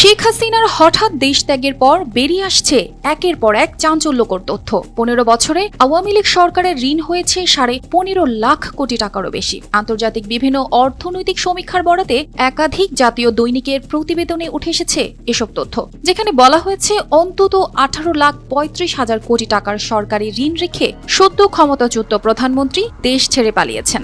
শেখ হাসিনার হঠাৎ দেশ ত্যাগের পর বেরিয়ে আসছে একের পর এক চাঞ্চল্যকর তথ্য। 15 বছরে আওয়ামী লীগ সরকারের ঋণ হয়েছে 15.5 লাখ কোটি টাকারও বেশি। আন্তর্জাতিক বিভিন্ন অর্থনৈতিক সমীক্ষার বরাতে একাধিক জাতীয় দৈনিকের প্রতিবেদনে উঠে এসেছে এসব তথ্য, যেখানে বলা হয়েছে অন্তত 18,35,000 কোটি টাকার সরকারি ঋণ রেখে সদ্য ক্ষমতাচ্যুত প্রধানমন্ত্রী দেশ ছেড়ে পালিয়েছেন।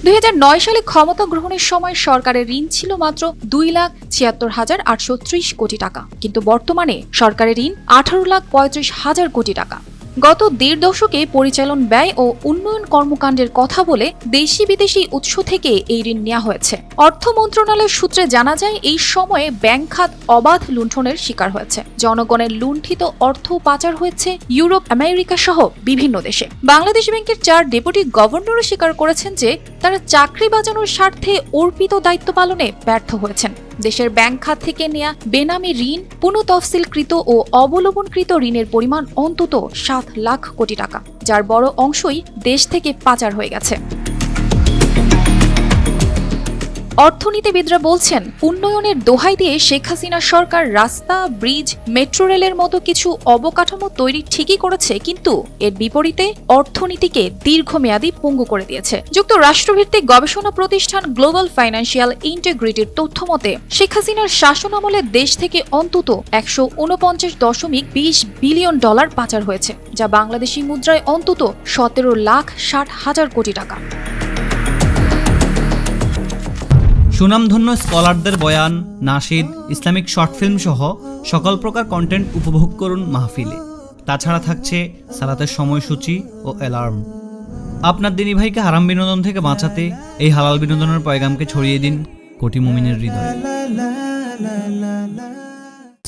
2009 সালে ক্ষমতা গ্রহণের সময় সরকারের ঋণ ছিল মাত্র 2,76,830 কোটি টাকা, কিন্তু বর্তমানে সরকারের ঋণ 18,35,000 কোটি টাকা। গত 1.5 দশকে পরিচালন ব্যয় ও উন্নয়ন কর্মকাণ্ডের কথা বলে দেশি বিদেশি উৎস থেকে এই ঋণ নেওয়া হয়েছে। অর্থ মন্ত্রণালয়ের সূত্রে জানা যায়, এই সময়ে ব্যাংক খাত অবাধ লুণ্ঠনের শিকার হয়েছে। জনগণের লুণ্ঠিত অর্থ পাচার হয়েছে ইউরোপ, আমেরিকা সহ বিভিন্ন দেশে। বাংলাদেশ ব্যাংকের 4 ডেপুটি গভর্নরও স্বীকার করেছেন যে তারা চাকরি বাঁচানোর স্বার্থে অর্পিত দায়িত্ব পালনে ব্যর্থ হয়েছেন। দেশের ব্যাংক খাত থেকে নেয়া বেনামি ঋণ, পুনঃতফসিলকৃত ও অবলম্বনকৃত ঋণের পরিমাণ অন্তত 7 লাখ কোটি টাকা, যার বড় অংশই দেশ থেকে পাচার হয়ে গেছে। অর্থনীতিবিদরা বলছেন, উন্নয়নের দোহাই দিয়ে শেখ হাসিনা সরকার রাস্তা, ব্রিজ, মেট্রো রেলের মতো কিছু অবকাঠামো তৈরি ঠিকই করেছে, কিন্তু এর বিপরীতে অর্থনীতিকে দীর্ঘমেয়াদী পঙ্গু করে দিয়েছে। যুক্তরাষ্ট্রভিত্তিক গবেষণা প্রতিষ্ঠান গ্লোবাল ফাইন্যান্সিয়াল ইন্টিগ্রিটির তথ্য মতে, শেখ হাসিনার শাসনামলে দেশ থেকে অন্তত 149.20 বিলিয়ন ডলার পাচার হয়েছে, যা বাংলাদেশি মুদ্রায় অন্তত 17,60,000 কোটি টাকা। সুনামধন্য স্কলারদের বয়ান, নাশিদ, ইসলামিক শর্ট ফিল্ম সহ সকল প্রকার কন্টেন্ট উপভোগ করুন মাহফিলে। তাছাড়া থাকছে সালাতের সময়সূচি ও অ্যালার্ম। আপনার দিনী ভাইকে হারাম বিনোদন থেকে বাঁচাতে এই হালাল বিনোদনের পয়গামকে ছড়িয়ে দিন কোটি মুমিনের হৃদয়ে।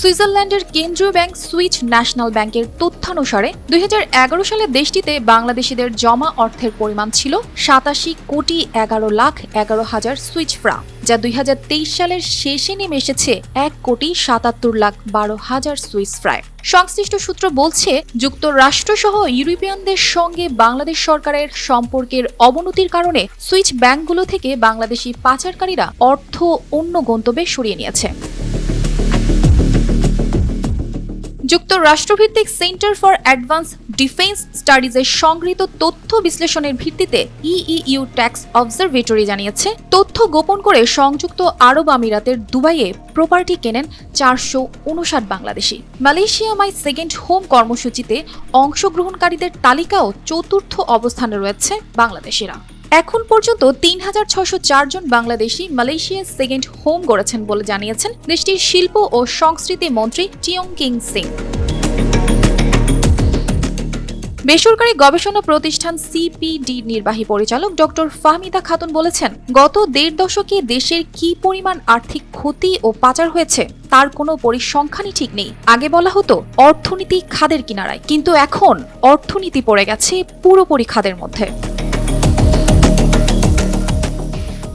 সুইজারল্যান্ডের কেন্দ্রীয় ব্যাংক সুইস ন্যাশনাল ব্যাংকের তথ্যানুসারে 2011 সালে দেশটিতে বাংলাদেশিদের জমা অর্থের পরিমাণ ছিল 87,11,11,000 সুইস ফ্রাঙ্ক, যা 2023 সালের শেষে নেমে এসেছে 1,77,12,000 সুইস ফ্রাঙ্ক। সংশ্লিষ্ট সূত্র বলছে, যুক্তরাষ্ট্রসহ ইউরোপিয়ানদের সঙ্গে বাংলাদেশ সরকারের সম্পর্কের অবনতির কারণে সুইস ব্যাংকগুলো থেকে বাংলাদেশি পাচারকারীরা অর্থ অন্য গন্তব্যে সরিয়ে নিয়েছে। যুক্তরাষ্ট্রভিত্তিক সেন্টার ফর অ্যাডভান্স ডিফেন্স স্টাডিজের সংগৃহীত তথ্য বিশ্লেষণের ভিত্তিতে ইইউ ট্যাক্স অবজারভেটরি জানিয়েছে, তথ্য গোপন করে সংযুক্ত আরব আমিরাতের দুবাইয়ে প্রপার্টি কেনেন 459 Bangladeshi. Malaysia my second home কর্মসূচিতে অংশগ্রহণকারীদের তালিকাও 4র্থ অবস্থানে রয়েছে বাংলাদেশিরা। এখন পর্যন্ত 3,604 জন বাংলাদেশি মালয়েশিয়া সেকেন্ড হোম গড়েছেন বলে জানিয়েছেন দেশটির শিল্প ও সংস্কৃতি মন্ত্রী টিয়ং কিং সিং। বেসরকারি গবেষণা প্রতিষ্ঠান সিপিডি নির্বাহী পরিচালক ডক্টর ফাহমিদা খাতুন বলেছেন, গত 1.5 দশকে দেশের কি পরিমাণ আর্থিক ক্ষতি ও পাচার হয়েছে তার কোনো পরিসংখ্যানই ঠিক নেই। আগে বলা হতো অর্থনীতি খাদের কিনারায়, কিন্তু এখন অর্থনীতি পড়ে গেছে পুরোপুরি খাদের মধ্যে।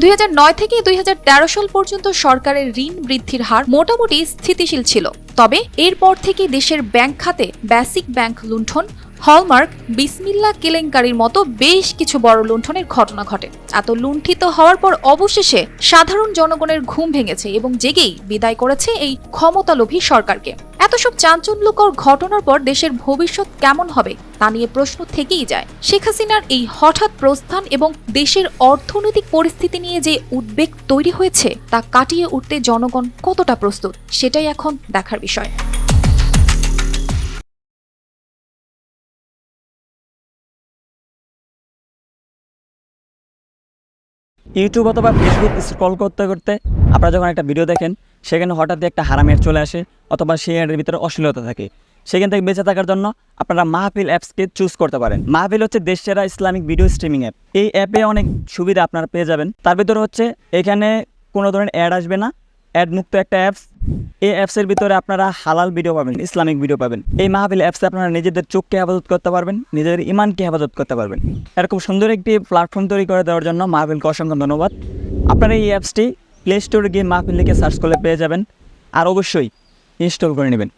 2009 থেকে 2013 সাল পর্যন্ত সরকারের ঋণ বৃদ্ধির হার মোটামুটি স্থিতিশীল ছিল, তবে এরপর থেকে দেশের ব্যাংক খাতে বেসিক ব্যাংক লুণ্ঠন, হলমার্ক, বিসমিল্লাহ কেলেঙ্কারির মতো বেশ কিছু বড় লুণ্ঠনের ঘটনা ঘটে। এত লুণ্ঠিত হওয়ার পর অবশেষে সাধারণ জনগণের ঘুম ভেঙেছে এবং জেগেই বিদায় করেছে এই ক্ষমতালোভী সরকারকে। এত সব চাঞ্চল্যকর ঘটনার পর দেশের ভবিষ্যৎ কেমন হবে তা নিয়ে প্রশ্ন থেকেই যায়। শেখ হাসিনার এই হঠাৎ প্রস্থান এবং দেশের অর্থনৈতিক পরিস্থিতি নিয়ে যে উদ্বেগ তৈরি হয়েছে তা কাটিয়ে উঠতে জনগণ কতটা প্রস্তুত, সেটাই এখন দেখার বিষয়। ইউটিউব অথবা ফেসবুক স্ক্রল করতে করতে আপনারা যখন একটা ভিডিও দেখেন, সেখানে হঠাৎ একটা হারাম অ্যাড চলে আসে অথবা সেই অ্যাডের ভিতরে অশ্লীলতা থাকে। সেখান থেকে বেঁচে থাকার জন্য আপনারা মাহফিল অ্যাপসকে চুজ করতে পারেন। মাহফিল হচ্ছে দেশসেরা ইসলামিক ভিডিও স্ট্রিমিং অ্যাপ। এই অ্যাপে অনেক সুবিধা আপনারা পেয়ে যাবেন। তার ভিতরে হচ্ছে এখানে কোনো ধরনের অ্যাড আসবে না, অ্যাড মুক্ত একটা অ্যাপস। এই অ্যাপসের ভিতরে আপনারা হালাল ভিডিও পাবেন, ইসলামিক ভিডিও পাবেন। এই মাহফিল অ্যাপসে আপনারা নিজেদের চোখকে হেফাজত করতে পারবেন, নিজেদের ইমানকে হেফাজত করতে পারবেন। এরকম সুন্দর একটি প্ল্যাটফর্ম তৈরি করে দেওয়ার জন্য মাহফিলকে অসংখ্য ধন্যবাদ। আপনারা এই অ্যাপসটি প্লে স্টোরে গিয়ে মাহফিল লিখে সার্চ করলে পেয়ে যাবেন, আর অবশ্যই ইনস্টল করে নেবেন।